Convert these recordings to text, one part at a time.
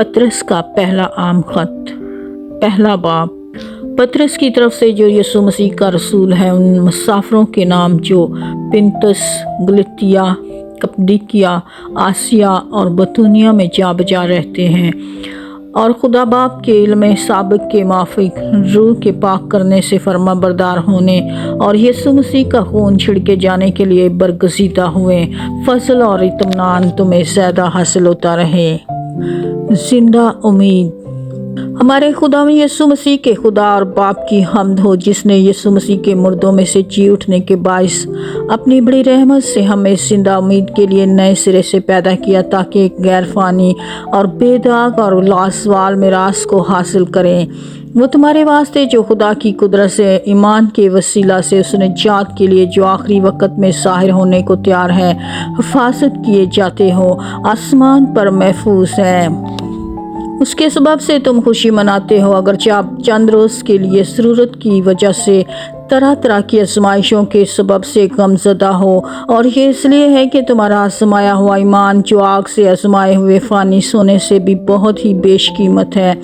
पतरस का पहला आम खत, पहला बाब। पतरस की तरफ से जो यीशु मसीह का रसूल है, उन मुसाफिरों के नाम जो पिंतुस, गलतिया, कप्पदोकिया, आसिया और बतूनिया में जा बजा रहते हैं, और खुदा बाप के इल्म साबिक के माफिक रूह के पाक करने से फर्मा बरदार होने और यीशु मसीह का खून छिड़के जाने के लिए बरगज़ीदा हुए, फजल और इत्मीनान तुम्हें ज़्यादा हासिल होता रहे। जिंदा उम्मीद। हमारे खुदा में यीशु मसीह के खुदा और बाप की हम्द हो, जिसने यीशु मसीह के मुर्दों में से जी उठने के बाइस अपनी बड़ी रहमत से हमें जिंदा उम्मीद के लिए नए सिरे से पैदा किया, ताकि एक गैर फानी और बेदाग और लाजवाल मिरास को हासिल करें। वो तुम्हारे वास्ते जो खुदा की कुदरत से ईमान के वसीला से उसने जात के लिए जो आखिरी वक्त में ज़ाहिर होने को तैयार है, हिफाजत किए जाते हो, आसमान पर महफूज है। उसके सबब से तुम खुशी मनाते हो, अगरचे आप चंद रोज़ के लिए ज़रूरत की वजह से तरह तरह की आजमाइशों के सबब से गमज़दा हो, और ये इसलिए है कि तुम्हारा आजमाया हुआ ईमान जो आग से आजमाए हुए फ़ानी सोने से भी बहुत ही बेशकीमत है,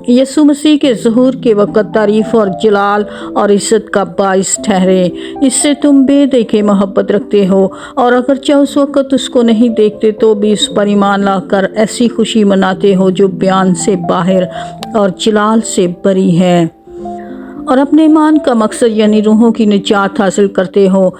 यीशु मसीह के ज़हूर के वक़्त तारीफ़ और जलाल और इज़्ज़त का बाइस ठहरे। इससे तुम बेदेखे मोहब्बत रखते हो, और अगरचे उस वक़्त उसको नहीं देखते तो भी उस पर ईमान लाकर ऐसी खुशी मनाते हो जो बयान से बाहर और जलाल से बरी है, और अपने ईमान का मकसद यानी रूहों की निजात हासिल करते हो।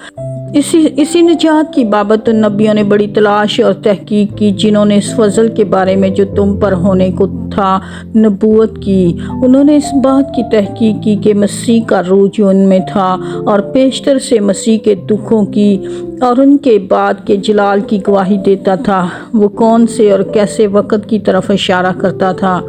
इसी निजात की बाबत उन नबियों ने बड़ी तलाश और तहकीक की, जिन्होंने इस फजल के बारे में जो तुम पर होने को था नबूवत की। उन्होंने इस बात की तहकीक की कि मसीह का रूह जो उनमें था, और पेशतर से मसीह के दुखों की और उनके बाद के जलाल की गवाही देता था, वो कौन से और कैसे वक़्त की तरफ इशारा करता था।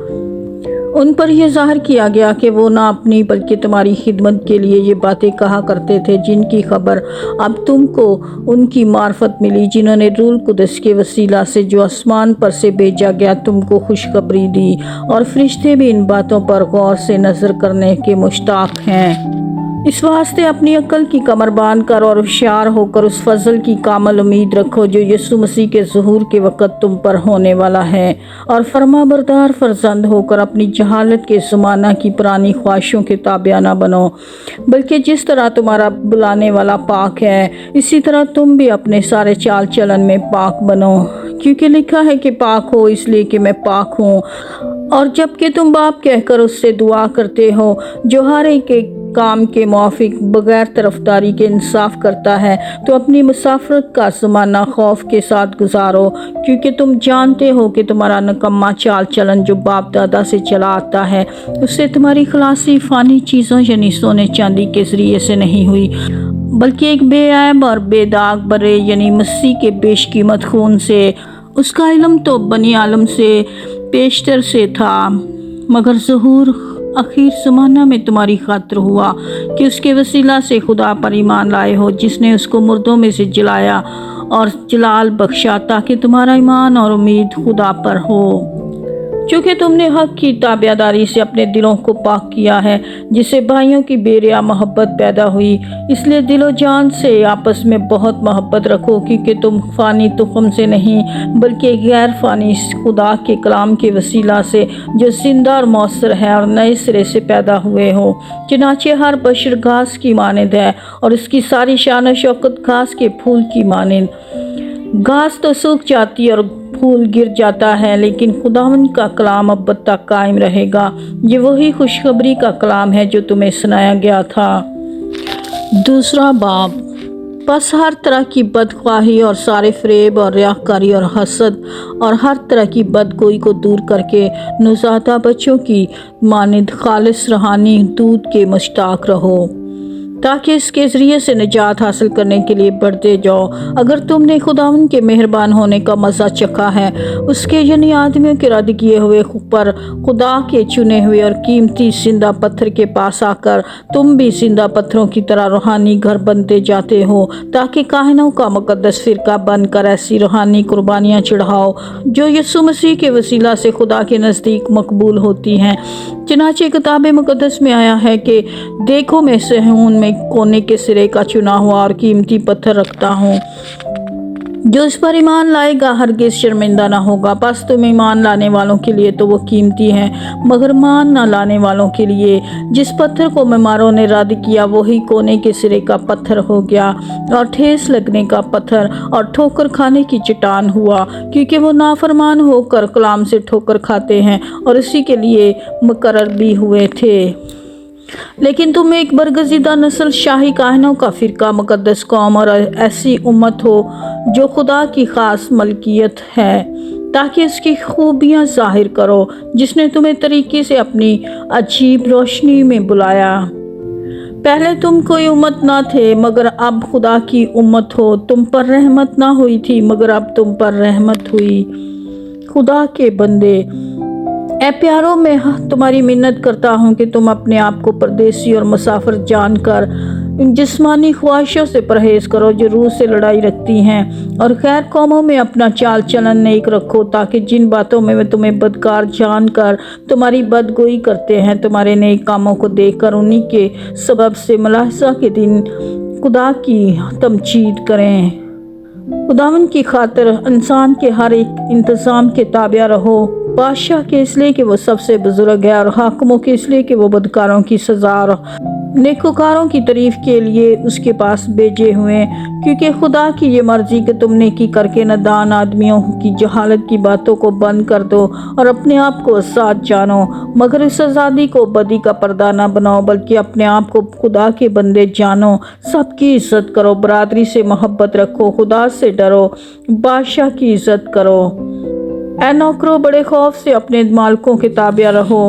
उन पर यह ज़ाहिर किया गया कि वो ना अपनी बल्कि तुम्हारी खिदमत के लिए ये बातें कहा करते थे, जिनकी खबर अब तुमको उनकी मार्फत मिली, जिन्होंने रूह कुदस के वसीला से जो आसमान पर से भेजा गया तुमको खुशखबरी दी, और फरिश्ते भी इन बातों पर गौर से नज़र करने के मुश्ताक हैं। इस वास्ते अपनी अक्ल की कमर बांध कर और होशियार होकर उस फजल की कामल उम्मीद रखो जो यीशु मसीह के ज़हूर के वक़्त तुम पर होने वाला है, और फर्मा बरदार फर्जंद होकर अपनी जहालत के ज़माना की पुरानी ख्वाहिशों के ताबिया ना बनो, बल्कि जिस तरह तुम्हारा बुलाने वाला पाक है, इसी तरह तुम भी अपने सारे चाल चलन में पाक बनो, क्योंकि लिखा है कि पाक हो इसलिए कि मैं पाक हूँ। और जबकि तुम बाप कहकर उससे दुआ करते हो, जो हर एक काम के मुआफिक बगैर तरफदारी के इंसाफ करता है, तो अपनी मुसाफरत का ज़माना खौफ के साथ गुजारो, क्योंकि तुम जानते हो कि तुम्हारा नकम्मा चाल चलन जो बाप दादा से चला आता है, उससे तुम्हारी खलासी फ़ानी चीज़ों यानी सोने चांदी के ज़रिए से नहीं हुई, बल्कि एक बेऐब और बेदाग बरे यानी मसीह के बेशकीमत खून से। उसका इल्म तो बनी आलम से पेशतर से था, मगर ज़हूर आखिर ज़माना में तुम्हारी खातिर हुआ कि उसके वसीला से खुदा पर ईमान लाए हो, जिसने उसको मुर्दों में से जलाया और जलाल बख्शा, ताकि तुम्हारा ईमान और उम्मीद खुदा पर हो। चूँकि तुमने हक़ की ताबियादारी से अपने दिलों को पाक किया है, जिससे भाइयों की बेरिया मोहब्बत पैदा हुई, इसलिए दिलो जान से आपस में बहुत मोहब्बत रखो, क्योंकि तुम फ़ानी तुख़म से नहीं बल्कि गैर फ़ानी खुदा के कलाम के वसीला से जो जिंदा और मौसर है और नए सिरे से पैदा हुए हो। चनाचे हर बशर घास की मानद है, और इसकी सारी शान शौकत घास के फूल की मानद। घास तो सूख जाती है और फूल गिर जाता है, लेकिन खुदावंद का कलाम अब तक कायम रहेगा। ये वही खुशखबरी का कलाम है जो तुम्हें सुनाया गया था। दूसरा बाब। बस हर तरह की बदख्वाही और सारे फरेब और रियाकारी और हसद और हर तरह की बदगोई को दूर करके नौज़ादा बच्चों की मानिंद खालिस रूहानी दूध के मुश्ताक रहो, ताकि इसके ज़रिए से निजात हासिल करने के लिए बढ़ते जाओ। अगर तुमने खुदावंद के मेहरबान होने का मज़ा चखा है, उसके यानी आदमियों के रद्द किए हुए पर खुदा के चुने हुए और कीमती जिंदा पत्थर के पास आकर तुम भी जिंदा पत्थरों की तरह रूहानी घर बनते जाते हो, ताकि काहिनों का मुकद्दस फ़िरका बनकर ऐसी रूहानी कुर्बानियाँ चढ़ाओ जो यीशु मसीह के वसीला से खुदा के नज़दीक मकबूल होती हैं। चनाचे किताब मुकद्दस में आया है कि देखो मैं सहून में कोने के सिरे का चुना हुआ और कीमती पत्थर रखता हूँ, जो इस पर ईमान लाएगा हरगिज़ शर्मिंदा ना होगा। बस तुम ईमान लाने वालों के लिए तो वो कीमती हैं, मगर मान ना लाने वालों के लिए। जिस पत्थर को मेमारों ने रद्द किया वही कोने के सिरे का पत्थर हो गया और ठेस लगने का पत्थर और ठोकर खाने की चट्टान हुआ, क्योंकि वो नाफरमान होकर कलाम से ठोकर खाते हैं और इसी के लिए मुकर्रर भी हुए थे। लेकिन तुम एक बरगज़ीदा नस्ल, शाही काहनों का फ़िरका, मुक़द्दस कौम और ऐसी उम्मत हो जो खुदा की ख़ास मलकियत है, ताकि उसकी खूबियाँ ज़ाहिर करो, जिसने तुम्हें तरीके से अपनी अजीब रोशनी में बुलाया। पहले तुम कोई उम्मत ना थे, मगर अब खुदा की उम्मत हो। तुम पर रहमत ना हुई थी, मगर अब तुम पर रहमत हुई। खुदा के बंदे, ऐ प्यारो, मैं तुम्हारी मिन्नत करता हूँ कि तुम अपने आप को परदेसी और मुसाफिर जानकर इन जिस्मानी ख्वाहिशों से परहेज़ करो जो रूह से लड़ाई रखती हैं, और गैर कौमों में अपना चाल चलन नेक रखो, ताकि जिन बातों में वे तुम्हें बदकार जानकर तुम्हारी बदगोई करते हैं, तुम्हारे नेक कामों को देखकर उन्हीं के सबब से मुलाहज़ा के दिन खुदा की तमजीद करें। खुदावन की खातिर इंसान के हर एक इंतज़ाम के ताबिया रहो, बादशाह के इसलिए कि वो सबसे बुजुर्ग है, और हाकिमों के इसलिए कि वो बदकारों की सज़ा और नेकोकारों की तारीफ के लिए उसके पास भेजे हुए, क्योंकि खुदा की ये मर्जी कि तुम नेकी करके नादान आदमियों की जहालत की बातों को बंद कर दो और अपने आप को साथ जानो, मगर इस आज़ादी को बदी का पर्दा न बनाओ, बल्कि अपने आप को खुदा के बंदे जानो। सबकी इज्जत करो, बरादरी से मोहब्बत रखो, खुदा से डरो, बादशाह की इज्जत करो। ऐ नौकरों, बड़े खौफ से अपने मालिकों के ताबिया रहो,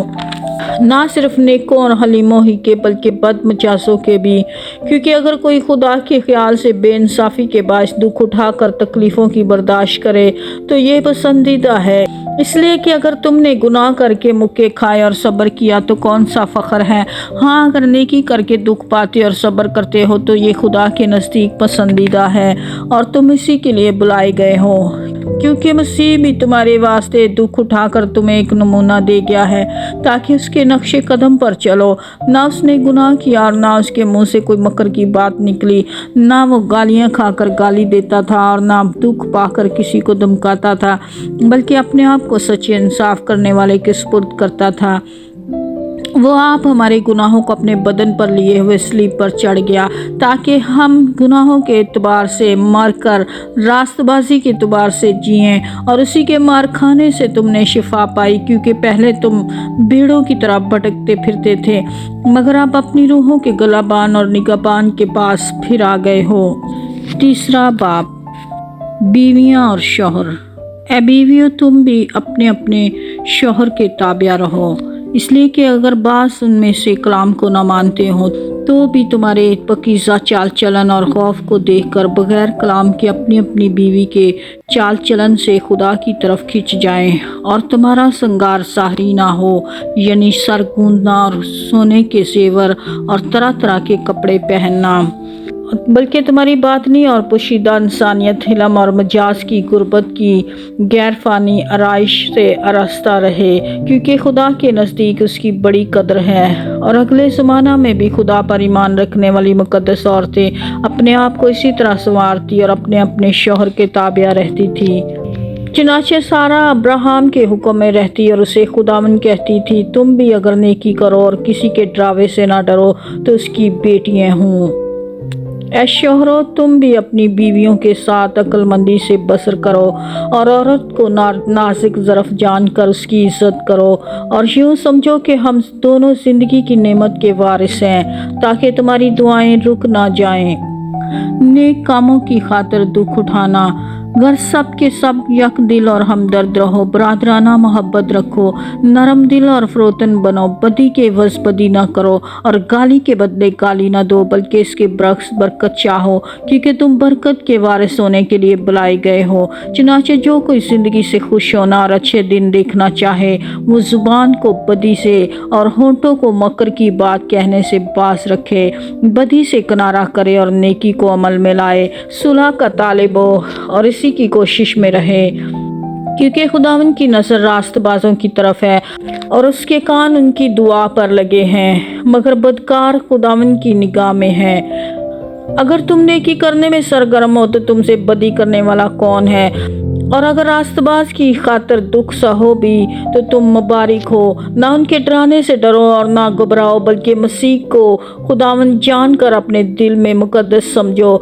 ना सिर्फ नेकों और हलीमों ही के बल्कि बदमजाजों के भी, क्योंकि अगर कोई खुदा के ख्याल से बेइंसाफ़ी के बायस दुख उठाकर तकलीफ़ों की बर्दाश्त करे तो ये पसंदीदा है, इसलिए कि अगर तुमने गुनाह करके मुक्के खाए और सब्र किया तो कौन सा फ़ख्र है। हाँ, अगर नेकी करके दुख पाते और सब्र करते हो तो ये खुदा के नज़दीक पसंदीदा है और तुम इसी के लिए बुलाए गए हो, क्योंकि मसीह भी तुम्हारे वास्ते दुख उठाकर तुम्हें एक नमूना दे गया है, ताकि उसके नक्शे कदम पर चलो। ना उसने गुनाह किया और ना उसके मुंह से कोई मकर की बात निकली, ना वो गालियाँ खाकर गाली देता था और ना दुख पाकर किसी को धमकाता था, बल्कि अपने आप को सच्चे इंसाफ करने वाले के सुपुर्द करता था। वो आप हमारे गुनाहों को अपने बदन पर लिए हुए सलीब पर चढ़ गया, ताकि हम गुनाहों के एतबार से मर कर रास्तबाजी के एतबार से जिएं, और उसी के मार खाने से तुमने शिफा पाई, क्योंकि पहले तुम भेड़ों की तरह भटकते फिरते थे, मगर अब अपनी रूहों के गलाबान और निगहबान के पास फिर आ गए हो। तीसरा बाब, बीवियाँ और शौहर। ऐ बीवियों, तुम भी अपने अपने शौहर के ताबिया रहो, इसलिए कि अगर बास उनमें से कलाम को न मानते हो तो भी तुम्हारे पकीज़ा चाल चलन और खौफ को देखकर बगैर कलाम के अपनी अपनी बीवी के चाल चलन से खुदा की तरफ खिंच जाएं, और तुम्हारा संगार साहरी ना हो, यानी सर गूंदना और सोने के जेवर और तरह तरह के कपड़े पहनना, बल्कि तुम्हारी बातनी और पोशीदा इंसानियत हिलम और मजाज की गुर्बत की गैर फ़ानी आराइश से आरास्ता रहे, क्योंकि खुदा के नज़दीक उसकी बड़ी कदर है। और अगले ज़माना में भी खुदा पर ईमान रखने वाली मुक़द्दस औरतें अपने आप को इसी तरह संवारती और अपने अपने शौहर के ताबिया रहती थी। चनाचे सारा अब्राहम के हुक्म में रहती और उसे खुदावन कहती थी, तुम भी अगर नेकी करो और किसी के डरावे से ना डरो तो उसकी बेटियाँ हों। ऐ शौहरों, तुम भी अपनी बीवियों के साथ अक्लमंदी से बसर करो और औरत को नाज़िक ज़रफ़ जानकर उसकी इज़्ज़त करो, और यूँ समझो कि हम दोनों ज़िंदगी की नेमत के वारिस हैं, ताकि तुम्हारी दुआएं रुक ना जाएं। नेक कामों की खातिर दुख उठाना, घर सब के सब यक दिल और हमदर्द रहो, बरादराना मोहब्बत रखो, नरम दिल और फरोतन बनो, बदी के वज़ बदी ना करो और गाली के बदले गाली ना दो, बल्कि इसके बरक्स बरकत चाहो, क्योंकि तुम बरकत के वारिस होने के लिए बुलाए गए हो। चनाचे जो कोई ज़िंदगी से खुश होना और अच्छे दिन देखना चाहे, वो ज़ुबान को बदी से और होंठों को मकर की बात कहने से बाज रखे, बदी से किनारा करे और नेकी को अमल में लाए, सुलह का तालिब हो और इसी की कोशिश में रहे, क्योंकि खुदावन की नज़र रास्तबाजों की तरफ है और उसके कान उनकी दुआ पर लगे हैं, मगर बदकार खुदावन की निगाह में है। अगर तुम नेकी करने में सरगर्म हो तो तुमसे बदी करने वाला कौन है, और अगर रास्तबाज की खातिर दुख सहो भी तो तुम मुबारक हो। ना उनके डराने से डरो और ना घबराओ, बल्कि मसीह को खुदावंद जान कर अपने दिल में मुकद्दस समझो।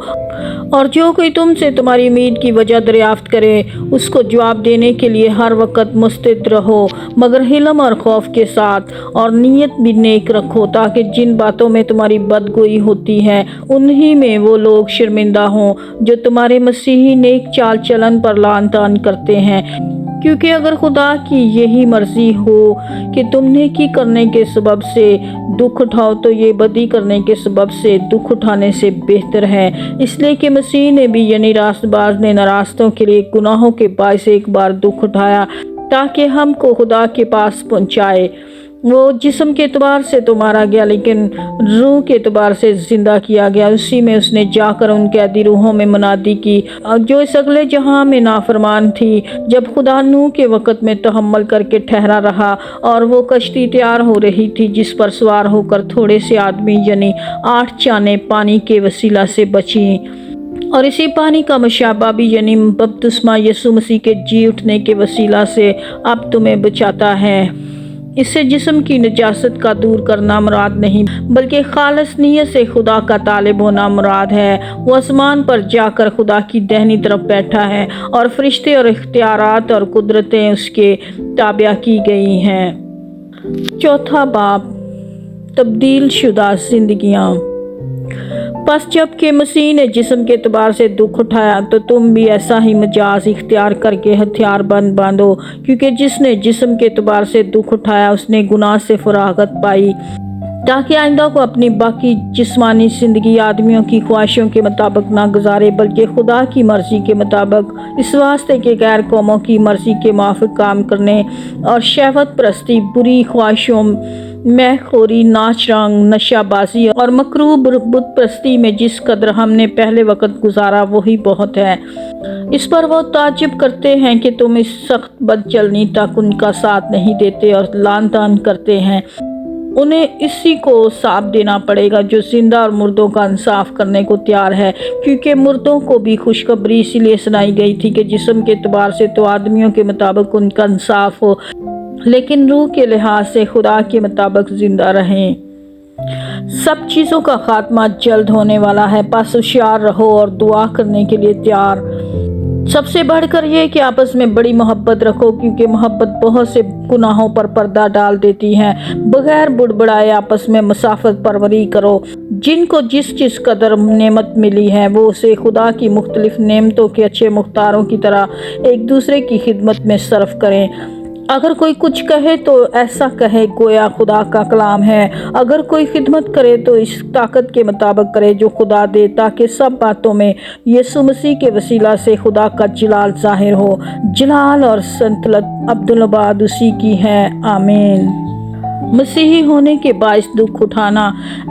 और जो कोई तुमसे तुम्हारी उम्मीद की वजह दरियाफ्त करे, उसको जवाब देने के लिए हर वक्त मुस्तैद रहो, मगर हिलम और खौफ के साथ, और नीयत भी नेक रखो, ताकि जिन बातों में तुम्हारी बदगोई होती है उन्हीं में वो लोग शर्मिंदा हों जो तुम्हारे मसीही नेक चाल चलन पर लान तान करते हैं। क्योंकि अगर खुदा की यही मर्जी हो कि तुम नेकी करने के सबब से दुख उठाओ, तो ये बदी करने के सबब से दुख उठाने से बेहतर है। इसलिए कि मसीह ने भी यानी रास्तबाज ने नारास्तों के लिए गुनाहों के बायस एक बार दुख उठाया, ताकि हमको खुदा के पास पहुंचाए। वो जिस्म के एतबार से तो मारा गया, लेकिन रूह के एतबार से जिंदा किया गया। उसी में उसने जाकर उन कैदी रूहों में मुनादी की जो इस अगले जहां में नाफरमान थी। जब खुदा नूह के वक़्त में तहम्मुल करके ठहरा रहा और वो कश्ती तैयार हो रही थी, जिस पर सवार होकर थोड़े से आदमी यानी 8 चाने पानी के वसीला से बची। और इसी पानी का मुशाबा भी यानी बपतिस्मा यीशु मसीह के जी उठने के वसीला से अब तुम्हें बचाता है। इससे जिस्म की नजासत का दूर करना मुराद नहीं, बल्कि खालिस नीयत से खुदा का तालिब होना मुराद है। वो आसमान पर जाकर खुदा की दाहिनी तरफ बैठा है और फरिश्ते और इख्तियारात और कुदरतें उसके ताबिया की गई हैं। चौथा बाब, तब्दील शुदा जिंदगियाँ। बस जबकि मसीह ने जिस्म के एतबार से दुख उठाया, तो तुम भी ऐसा ही मजाज इख्तियार करके हथियार बंद बांधो, क्योंकि जिसने जिस्म के एतबार से दुख उठाया उसने गुनाह से फरागत पाई, ताकि आइंदा को अपनी बाकी जिस्मानी जिंदगी आदमियों की ख्वाहिशों के मुताबिक ना गुजारे, बल्कि खुदा की मर्जी के मुताबिक, इस वास्ते के गैर कौमों की मर्जी के मुआफिक काम करने और शहवत परस्ती, बुरी ख्वाहिशों, मैखोरी, नाच रंग, नशाबाजी और मकरूब बुत परस्ती में जिस कदर हमने पहले वक्त गुजारा वही बहुत है। इस पर वो ताज्जुब करते हैं कि तुम इस सख्त बदचलनी तक उनका साथ नहीं देते और लान तान करते हैं। उन्हें इसी को साफ देना पड़ेगा जो जिंदा और मुर्दों का इंसाफ करने को तैयार है, क्योंकि मुर्दों को भी खुशखबरी इसीलिए सुनाई गई थी कि जिस्म के एतबार से तो आदमियों के मुताबिक उनका इंसाफ हो, लेकिन रूह के लिहाज से खुदा के मुताबिक जिंदा रहें। सब चीज़ों का खात्मा जल्द होने वाला है, बस होशियार रहो और दुआ करने के लिए तैयार। सबसे बढ़कर यह कि आपस में बड़ी मोहब्बत रखो, क्योंकि मोहब्बत बहुत से गुनाहों पर पर्दा डाल देती है। बगैर बुड़बड़ाए आपस में मुसाफत परवरी करो। जिनको जिस जिस कदर नेमत मिली है वो उसे खुदा की मुख्तलिफ नेमतों के अच्छे मुख्तारों की तरह एक दूसरे की खिदमत में सर्फ करें। अगर कोई कुछ कहे तो ऐसा कहे गोया खुदा का कलाम है। अगर कोई खिदमत करे तो इस ताकत के मुताबिक करे जो खुदा दे, ताकि सब बातों में यीशु मसीह के वसीला से खुदा का जलाल जाहिर हो। जलाल और संतलत अब्दुल्लाबाद उसी की है, आमीन। मसीही होने के बायस दुख उठाना।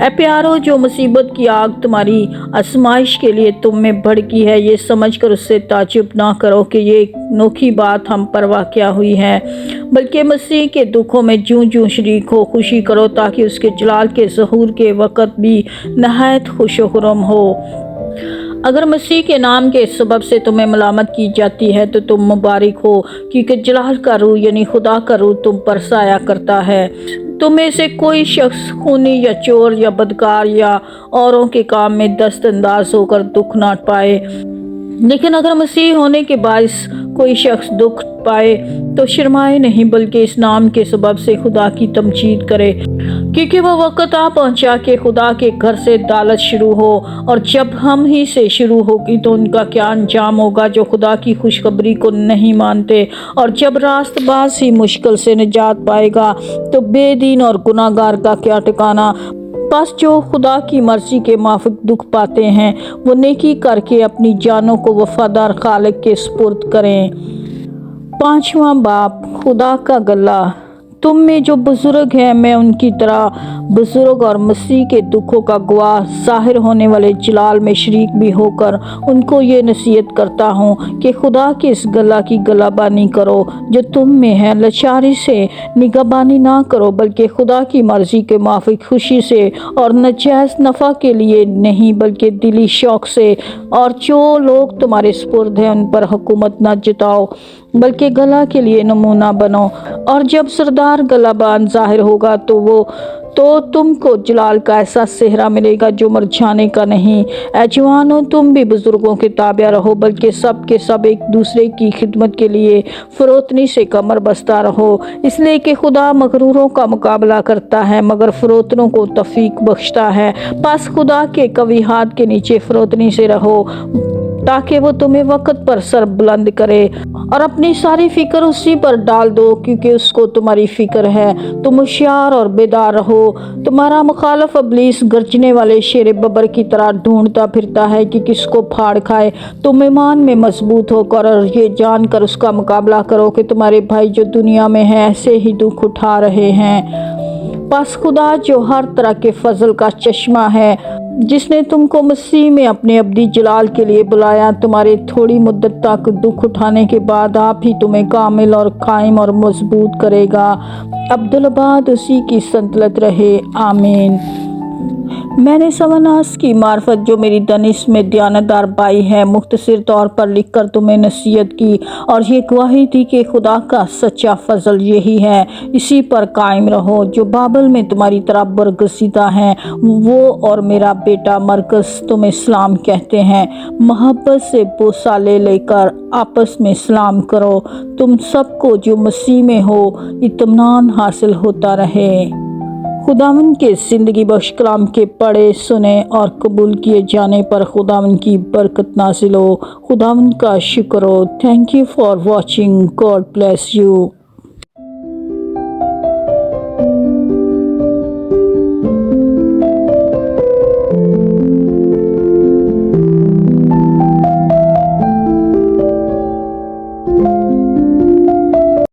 ए प्यारो, जो मुसीबत की आग तुम्हारी आजमाइश के लिए तुम में भड़की है, ये समझकर उससे ताज्जुब ना करो कि ये एक अनोखी बात हम पर वाक़या हुई है, बल्कि मसीह के दुखों में जूं जूं शरीक हो खुशी करो, ताकि उसके जलाल के ज़हूर के वक़्त भी नहायत खुश खुरम हो। अगर मसीह के नाम के सबब से तुम्हें मलामत की जाती है तो तुम मुबारक हो, क्योंकि जलाल का रूह यानी खुदा का रूह तुम पर साया करता है। तुम में से कोई शख्स खूनी या चोर या बदकार या औरों के काम में दस्तंदाज होकर दुख ना पाए, लेकिन अगर मसीह होने के बायस कोई शख्स दुख पाए तो शर्माए नहीं, बल्कि इस नाम के सबब से खुदा की तमजीद करे, क्योंकि वह वक़्त आ पहुंचा कि खुदा के घर से दालत शुरू हो, और जब हम ही से शुरू होगी तो उनका क्या अंजाम होगा जो खुदा की खुशखबरी को नहीं मानते। और जब रास्तबाज ही मुश्किल से निजात पाएगा तो बेदीन और गुनाहगार का क्या ठिकाना। बस जो खुदा की मर्जी के माफिक दुख पाते हैं वो नेकी करके अपनी जानों को वफादार खालिक के सुपुर्द करें। पांचवा बाब, खुदा का गला। तुम में जो बुजुर्ग हैं, मैं उनकी तरह बुजुर्ग और मसीह के दुखों का गवाह ज़ाहिर होने वाले जलाल में शरीक भी होकर उनको ये नसीहत करता हूँ कि खुदा के इस गला की गलाबानी करो जो तुम में है। लाचारी से निगाहबानी ना करो, बल्कि खुदा की मर्जी के माफिक खुशी से और नजायज़ नफ़ा के लिए नहीं, बल्कि दिली शौक से। और जो लोग तुम्हारे सुपुर्द हैं उन पर हुकूमत न जताओ, बल्कि गला के लिए नमूना बनो। और जब सरदार गलाबान जाहिर होगा तो तुमको जलाल का ऐसा सेहरा मिलेगा जो मरझाने का नहीं। ऐ जवानों, तुम भी बुजुर्गों के ताबिया रहो, बल्कि सब के सब एक दूसरे की खिदमत के लिए फरोतनी से कमर बस्ता रहो, इसलिए कि खुदा मगरूरों का मुकाबला करता है मगर फरोतनों को तौफीक बख्शता है। बस खुदा के कवी हाथ के नीचे फरोतनी से रहो ताकि वो तुम्हें वक्त पर सर बुलंद करे, और अपनी सारी फिक्र उसी पर डाल दो क्योंकि उसको तुम्हारी फिक्र है। तुम होशियार और बेदार रहो। तुम्हारा मुखालफ इब्लीस गर्जने वाले शेर बबर की तरह ढूंढता फिरता है कि किसको फाड़ खाए। तुम ईमान में मजबूत होकर और ये जानकर उसका मुकाबला करो कि तुम्हारे भाई जो दुनिया में है ऐसे ही दुख उठा रहे हैं। बस खुदा जो हर तरह के फजल का चश्मा है, जिसने तुमको मसीह में अपने अब्दी जलाल के लिए बुलाया, तुम्हारे थोड़ी मुद्दत तक दुख उठाने के बाद आप ही तुम्हें कामिल और कायम और मजबूत करेगा। अब्दुलबाद उसी की संतलत रहे। आमीन। मैंने सवनास की मार्फत जो मेरी दनिश में दयानतदार बाई है मुख्तसर तौर पर लिखकर तुम्हें नसीहत की, और ये गवाही दी कि खुदा का सच्चा फजल यही है, इसी पर कायम रहो। जो बाबल में तुम्हारी तरह बरगसीदा हैं वो और मेरा बेटा मरकस तुम्हें सलाम कहते हैं। मोहब्बत से बोसा ले लेकर आपस में सलाम करो। तुम सबको जो मसीह में हो इत्मीनान हासिल होता रहे। खुदावन के ज़िंदगी बख्श कलाम के पढ़े सुने और कबूल किए जाने पर खुदावन की बरकत नाज़िल हो। खुदावन का शुक्र हो। Thank you for watching. God bless you.